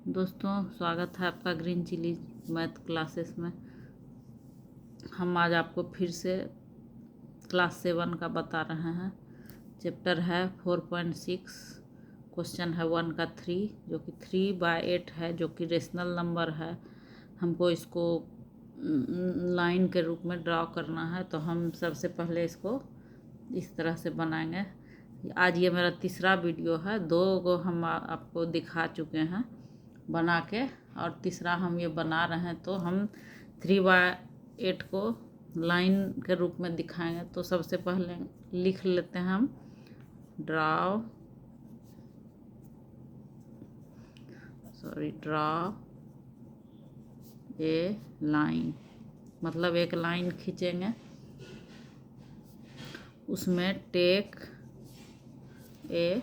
दोस्तों, स्वागत है आपका ग्रीन चिली मैथ क्लासेस में। हम आज आपको फिर से क्लास 7 का बता रहे हैं। चैप्टर है 4.6, क्वेश्चन है 1 का 3, जो कि 3/8 है, जो कि रेशनल नंबर है। हमको इसको लाइन के रूप में ड्रॉ करना है, तो हम सबसे पहले इसको इस तरह से बनाएंगे। आज ये मेरा तीसरा वीडियो है, 2 को हम आपको दिखा चुके हैं बना के, और तीसरा हम ये बना रहे हैं। तो हम 3/8 को लाइन के रूप में दिखाएंगे। तो सबसे पहले लिख लेते हैं हम ड्रॉ ए लाइन, मतलब एक लाइन खींचेंगे, उसमें टेक ए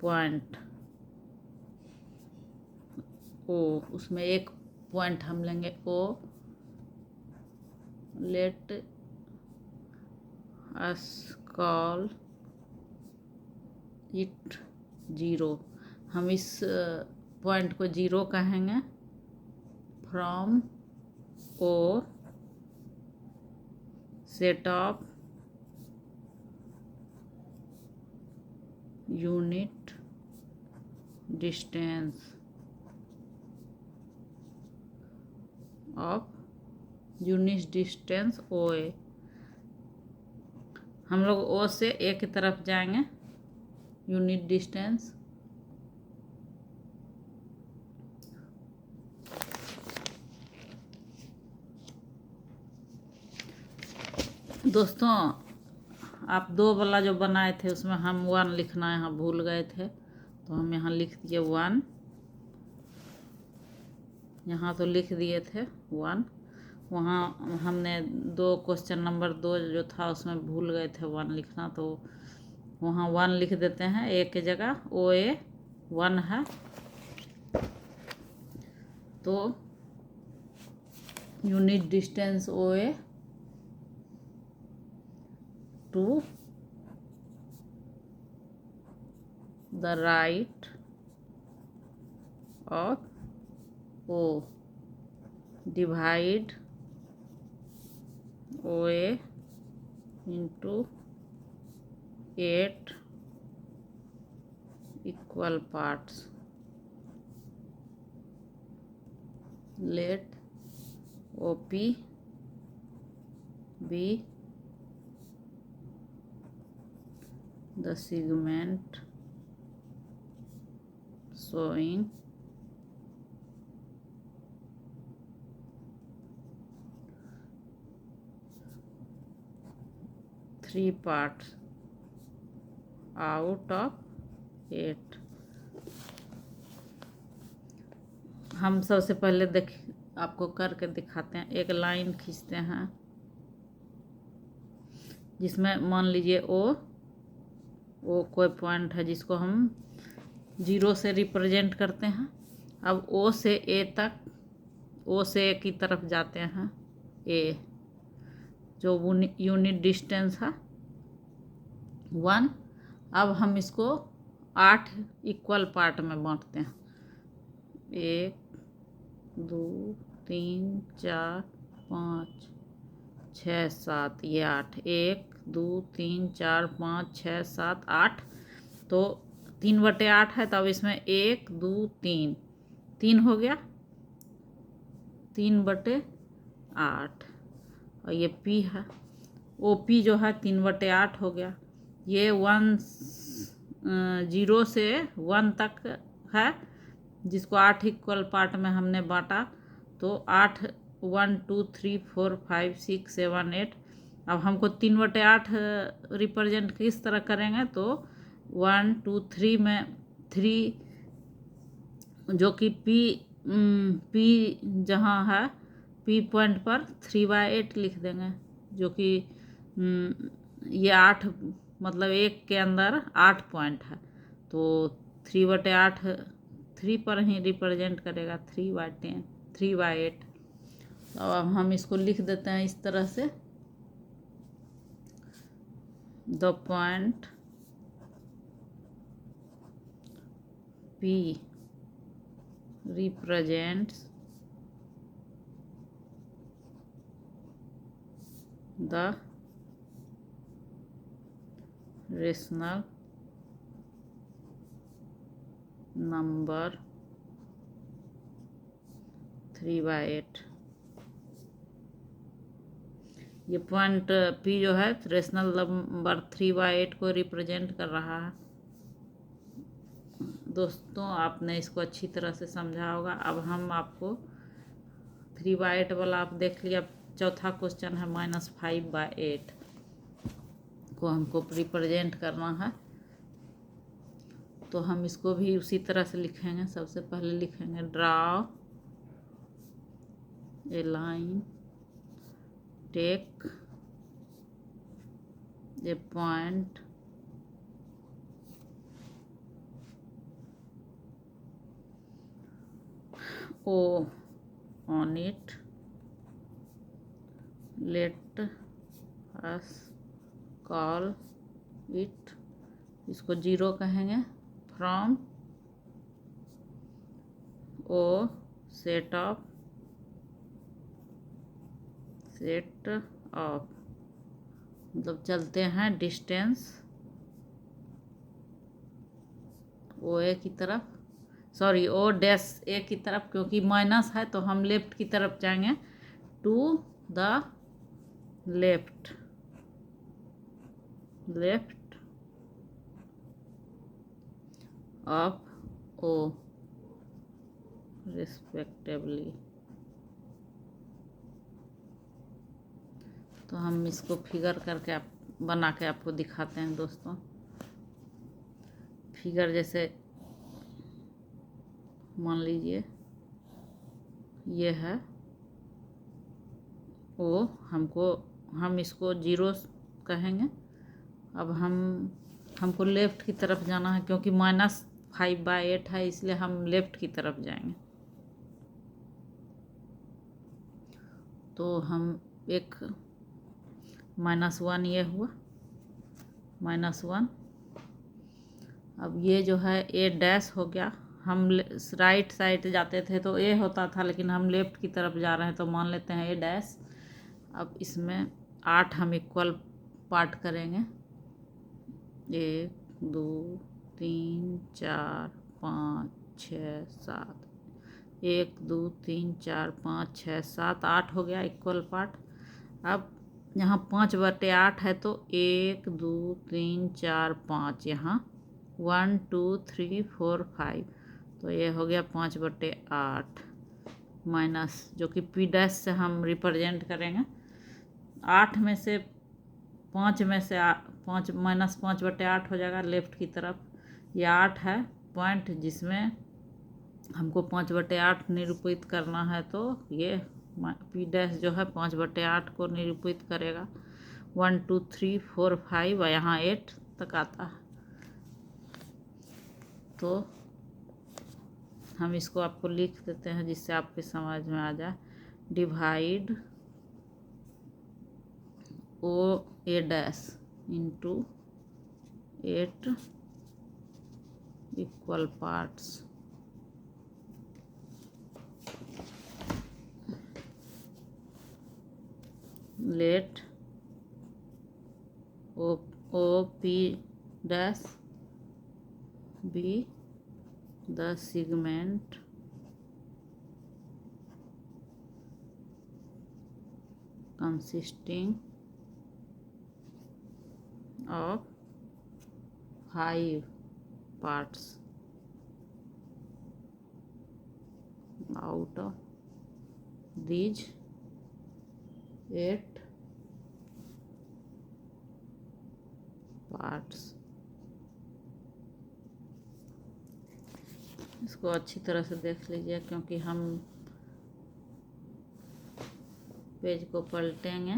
पॉइंट ओ, उसमें एक पॉइंट हम लेंगे O. Let us call it 0। हम इस पॉइंट को 0 कहेंगे। From O set of unit distance O A. हम लोग ओ से ए की तरफ जाएंगे, यूनिट डिस्टेंस। दोस्तों, आप 2 वाला जो बनाए थे उसमें हम 1 लिखना यहाँ भूल गए थे, तो हम यहाँ लिख दिए 1। यहाँ तो लिख दिए थे 1, वहाँ हमने 2 क्वेश्चन नंबर 2 जो था उसमें भूल गए थे 1 लिखना, तो वहाँ 1 लिख देते हैं ए की जगह। ओ ए 1 है, तो unit distance O A to the right of O, divide O A into 8 equal parts. Let O P be the segment showing three parts out of 8। हम सबसे पहले आपको करके दिखाते हैं। एक लाइन खींचते हैं जिसमें मान लीजिए ओ कोई पॉइंट है जिसको हम 0 से रिप्रेजेंट करते हैं। अब ओ से ए तक, ओ से ए की तरफ जाते हैं, ए जो यूनिट डिस्टेंस है 1। अब हम इसको 8 इक्वल पार्ट में बांटते हैं। 1 2 3 4 5 6 7, ये 8। 1 2 3 4 5 6 7 8, तो 3/8 है। तो अब इसमें 1 2 3 हो गया, 3/8। और ये पी है, ओ पी जो है 3/8 हो गया। ये 0 से 1 तक है, जिसको 8 इक्वल पार्ट में हमने बांटा। तो 8 1 2 3 4 5 6 7 8। अब हमको 3/8 रिप्रेजेंट किस तरह करेंगे, तो 1 2 3 में 3, जो कि पी जहाँ है, पी पॉइंट पर 3/8 लिख देंगे, जो कि ये 8, मतलब 1 के अंदर 8 पॉइंट है, तो 3/8 3 पर ही रिप्रेजेंट करेगा, 3/8। तो अब हम इसको लिख देते हैं इस तरह से। The point P represents the rational number 3/8। ये पॉइंट पी जो है रेशनल नंबर 3/8 को रिप्रेजेंट कर रहा है। दोस्तों आपने इसको अच्छी तरह से समझा होगा। अब हम आपको 3/8 वाला आप देख लिया। चौथा क्वेश्चन है -5/8 को हमको रिप्रेजेंट करना है, तो हम इसको भी उसी तरह से लिखेंगे। सबसे पहले लिखेंगे draw a line, take a point O on it, let us call it, इसको 0 कहेंगे, फ्रॉम O सेट ऑफ मतलब चलते हैं डिस्टेंस ओ ए की तरफ, सॉरी ओ डैश ए की तरफ, क्योंकि माइनस है तो हम लेफ्ट की तरफ जाएंगे। To the left of O respectively. तो हम इसको फिगर करके बना के आपको दिखाते हैं दोस्तों। फिगर जैसे मान लीजिए ये है ओ, हम इसको 0 कहेंगे। अब हमको लेफ़्ट की तरफ जाना है, क्योंकि -5/8 है, इसलिए हम लेफ़्ट की तरफ जाएंगे। तो हम एक -1 ये हुआ -1। अब ये जो है ए डैश हो गया। हम राइट साइड जाते थे तो ए होता था, लेकिन हम लेफ़्ट की तरफ जा रहे हैं तो मान लेते हैं ए डैश। अब इसमें 8 हम इक्वल पार्ट करेंगे। 1 2 3 4 5 6 7, 1 2 3 4 5 6 7 8 हो गया इक्वल पार्ट। अब यहाँ 5/8 है तो 1 2 3 4 5, यहाँ 1 2 3 4 5, तो ये हो गया 5/8 माइनस, जो कि पी डैश से हम रिप्रेजेंट करेंगे। 8 में से 5 में से 5 -5/8 हो जाएगा लेफ़्ट की तरफ। ये 8 है पॉइंट जिसमें हमको 5/8 निरूपित करना है, तो ये पी डैश जो है 5/8 को निरूपित करेगा। 1 2 3 4 5 और यहाँ 8 तक आता है। तो हम इसको आपको लिख देते हैं जिससे आपके समझ में आ जाए। Divide O A dash into 8 equal parts. Let O P dash be the segment consisting of 5 parts out of these 8 parts। इसको अच्छी तरह से देख लीजिए, क्योंकि हम पेज को पलटेंगे।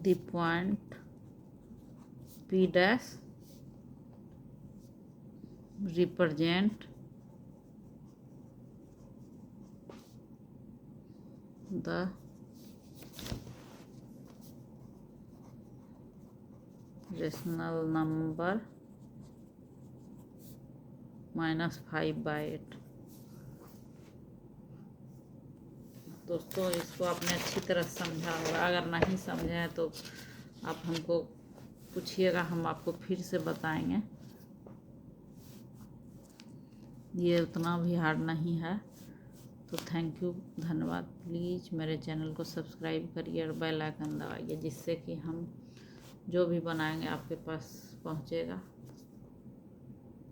the point P dash represent the rational number -5/8। दोस्तों इसको आपने अच्छी तरह समझा होगा, अगर नहीं समझे हैं तो आप हमको पूछिएगा, हम आपको फिर से बताएंगे। ये उतना भी हार्ड नहीं है। तो थैंक यू, धन्यवाद। प्लीज़ मेरे चैनल को सब्सक्राइब करिए और बेल आइकन दबाइए, जिससे कि हम जो भी बनाएंगे आपके पास पहुंचेगा।